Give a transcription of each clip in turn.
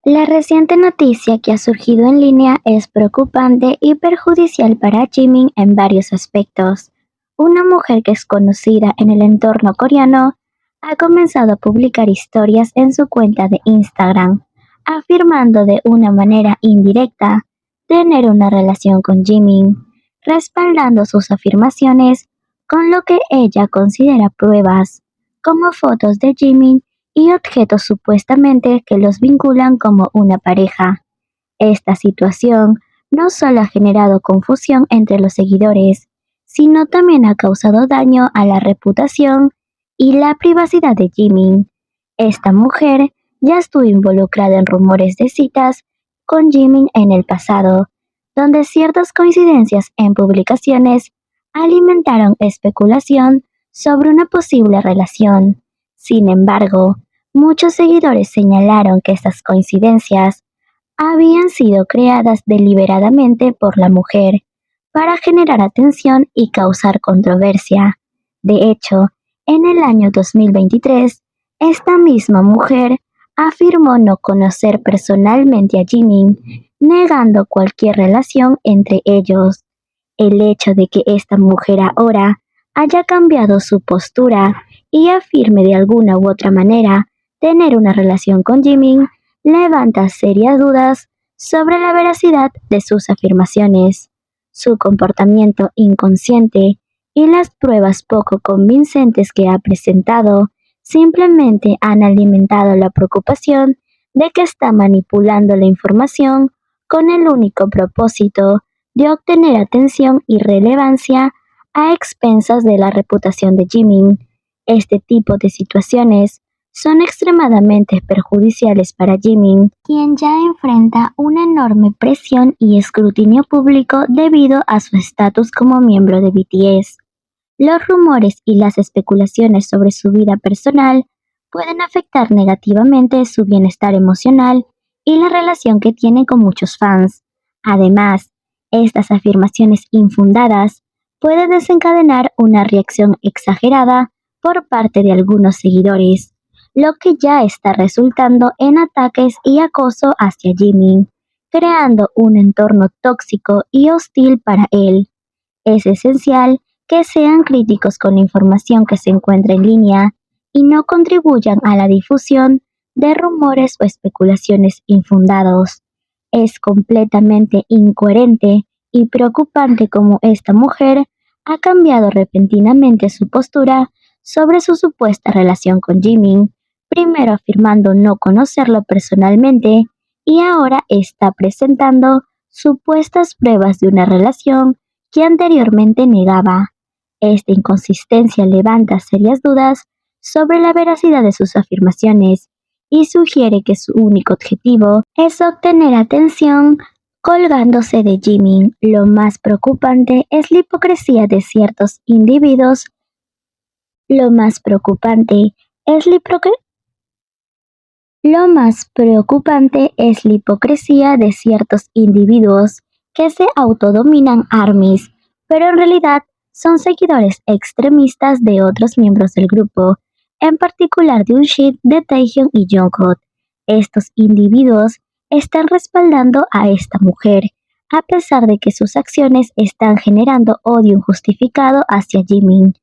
La reciente noticia que ha surgido en línea es preocupante y perjudicial para Jimin en varios aspectos. Una mujer que es conocida en el entorno coreano ha comenzado a publicar historias en su cuenta de Instagram, afirmando de una manera indirecta tener una relación con Jimin, respaldando sus afirmaciones con lo que ella considera pruebas, como fotos de Jimin y objetos supuestamente que los vinculan como una pareja. Esta situación no solo ha generado confusión entre los seguidores, sino también ha causado daño a la reputación y la privacidad de Jimin. Esta mujer ya estuvo involucrada en rumores de citas con Jimin en el pasado, donde ciertas coincidencias en publicaciones alimentaron especulación sobre una posible relación. Sin embargo, muchos seguidores señalaron que estas coincidencias habían sido creadas deliberadamente por la mujer para generar atención y causar controversia. De hecho, en el año 2023, esta misma mujer afirmó no conocer personalmente a Jimin, negando cualquier relación entre ellos. El hecho de que esta mujer ahora haya cambiado su postura y afirme de alguna u otra manera tener una relación con Jimin levanta serias dudas sobre la veracidad de sus afirmaciones. Su comportamiento inconsciente y las pruebas poco convincentes que ha presentado simplemente han alimentado la preocupación de que está manipulando la información con el único propósito de obtener atención y relevancia a expensas de la reputación de Jimin. Este tipo de situaciones son extremadamente perjudiciales para Jimin, quien ya enfrenta una enorme presión y escrutinio público debido a su estatus como miembro de BTS. Los rumores y las especulaciones sobre su vida personal pueden afectar negativamente su bienestar emocional y la relación que tiene con muchos fans. Además, estas afirmaciones infundadas pueden desencadenar una reacción exagerada por parte de algunos seguidores, lo que ya está resultando en ataques y acoso hacia Jimin, creando un entorno tóxico y hostil para él. Es esencial que sean críticos con la información que se encuentra en línea y no contribuyan a la difusión de rumores o especulaciones infundados. Es completamente incoherente y preocupante cómo esta mujer ha cambiado repentinamente su postura sobre su supuesta relación con Jimin, primero afirmando no conocerlo personalmente y ahora está presentando supuestas pruebas de una relación que anteriormente negaba. Esta inconsistencia levanta serias dudas sobre la veracidad de sus afirmaciones y sugiere que su único objetivo es obtener atención colgándose de Jimin. Lo más preocupante es la hipocresía de ciertos individuos. Lo más preocupante es la hipocresía Lo más preocupante es la hipocresía de ciertos individuos que se autodominan ARMYs, pero en realidad son seguidores extremistas de otros miembros del grupo, en particular de Unshid, de Taehyung y Jungkook. Estos individuos están respaldando a esta mujer, a pesar de que sus acciones están generando odio injustificado hacia Jimin.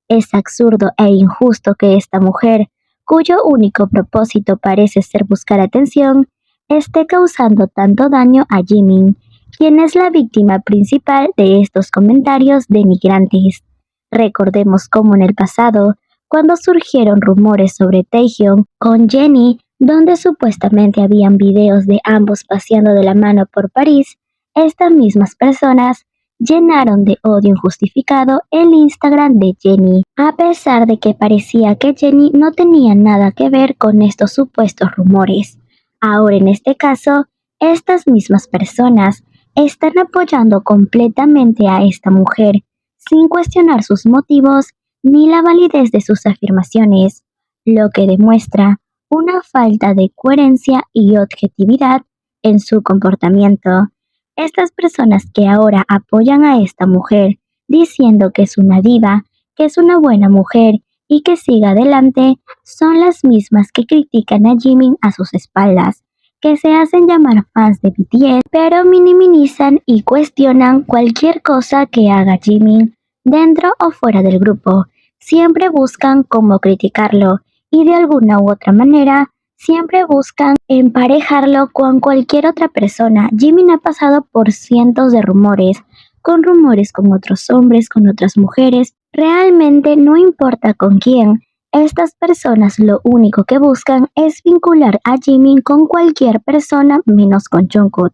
Es absurdo e injusto que esta mujer, cuyo único propósito parece ser buscar atención, esté causando tanto daño a Jimin, quien es la víctima principal de estos comentarios denigrantes. Recordemos cómo en el pasado, cuando surgieron rumores sobre Taehyung con Jennie, donde supuestamente habían videos de ambos paseando de la mano por París, estas mismas personas llenaron de odio injustificado el Instagram de Jennie, a pesar de que parecía que Jennie no tenía nada que ver con estos supuestos rumores. Ahora en este caso, estas mismas personas están apoyando completamente a esta mujer, sin cuestionar sus motivos ni la validez de sus afirmaciones, lo que demuestra una falta de coherencia y objetividad en su comportamiento. Estas personas que ahora apoyan a esta mujer, diciendo que es una diva, que es una buena mujer y que siga adelante, son las mismas que critican a Jimin a sus espaldas. que se hacen llamar fans de BTS, pero minimizan y cuestionan cualquier cosa que haga Jimin dentro o fuera del grupo. Siempre buscan cómo criticarlo y de alguna u otra manera siempre buscan emparejarlo con cualquier otra persona. Jimin ha pasado por cientos de rumores con otros hombres, con otras mujeres. Realmente no importa con quién. Estas personas lo único que buscan es vincular a Jimin con cualquier persona menos con Jungkook,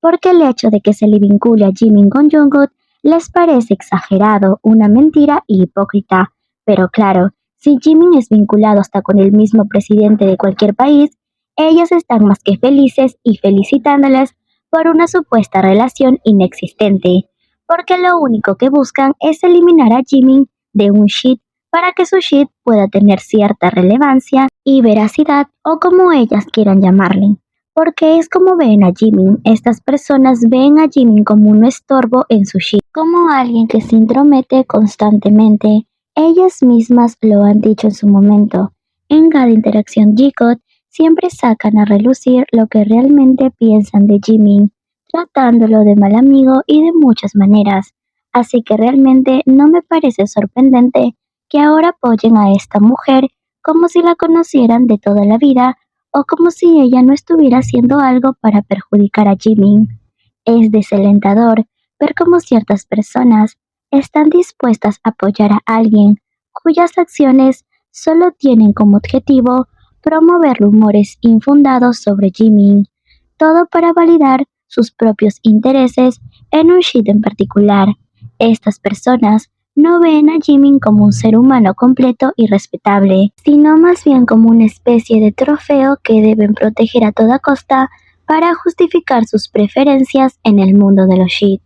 porque el hecho de que se le vincule a Jimin con Jungkook les parece exagerado, una mentira y hipócrita. Pero claro, si Jimin es vinculado hasta con el mismo presidente de cualquier país, ellos están más que felices y felicitándoles por una supuesta relación inexistente, porque lo único que buscan es eliminar a Jimin de un shit para que su shit pueda tener cierta relevancia y veracidad o como ellas quieran llamarle. Porque es como ven a Jimin, estas personas ven a Jimin como un estorbo en su shit, como alguien que se intromete constantemente. Ellas mismas lo han dicho en su momento. En cada interacción G-Code siempre sacan a relucir lo que realmente piensan de Jimin, tratándolo de mal amigo y de muchas maneras. Así que realmente no me parece sorprendente que ahora apoyen a esta mujer como si la conocieran de toda la vida o como si ella no estuviera haciendo algo para perjudicar a Jimin. Es desalentador ver cómo ciertas personas están dispuestas a apoyar a alguien cuyas acciones solo tienen como objetivo promover rumores infundados sobre Jimin, todo para validar sus propios intereses en un shit en particular. Estas personas no ven a Jimin como un ser humano completo y respetable, sino más bien como una especie de trofeo que deben proteger a toda costa para justificar sus preferencias en el mundo de los shit.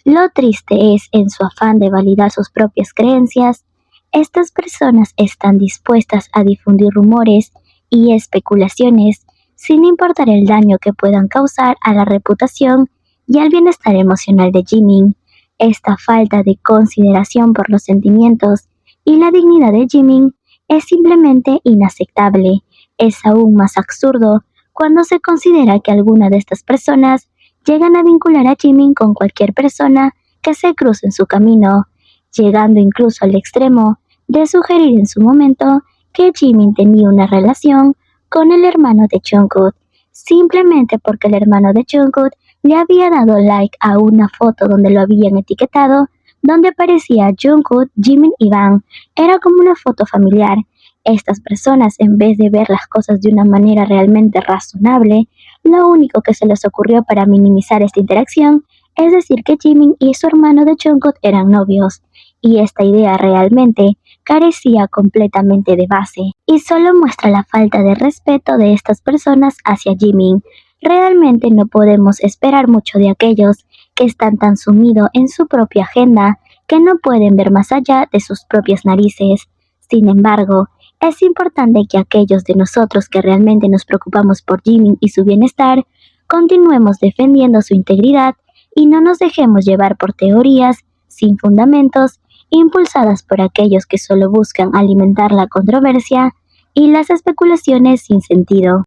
Lo triste es, en su afán de validar sus propias creencias, estas personas están dispuestas a difundir rumores y especulaciones sin importar el daño que puedan causar a la reputación y al bienestar emocional de Jimin. Esta falta de consideración por los sentimientos y la dignidad de Jimin es simplemente inaceptable. Es aún más absurdo cuando se considera que alguna de estas personas llegan a vincular a Jimin con cualquier persona que se cruce en su camino, llegando incluso al extremo de sugerir en su momento que Jimin tenía una relación con el hermano de Jungkook, simplemente porque el hermano de Jungkook le había dado like a una foto donde lo habían etiquetado, donde aparecía Jungkook, Jimin y Bang. Era como una foto familiar. Estas personas, en vez de ver las cosas de una manera realmente razonable, lo único que se les ocurrió para minimizar esta interacción es decir que Jimin y su hermano de Jungkook eran novios, y esta idea realmente carecía completamente de base, y solo muestra la falta de respeto de estas personas hacia Jimin. Realmente no podemos esperar mucho de aquellos que están tan sumidos en su propia agenda que no pueden ver más allá de sus propias narices. Sin embargo, es importante que aquellos de nosotros que realmente nos preocupamos por Jimin y su bienestar, continuemos defendiendo su integridad y no nos dejemos llevar por teorías sin fundamentos, impulsadas por aquellos que solo buscan alimentar la controversia y las especulaciones sin sentido.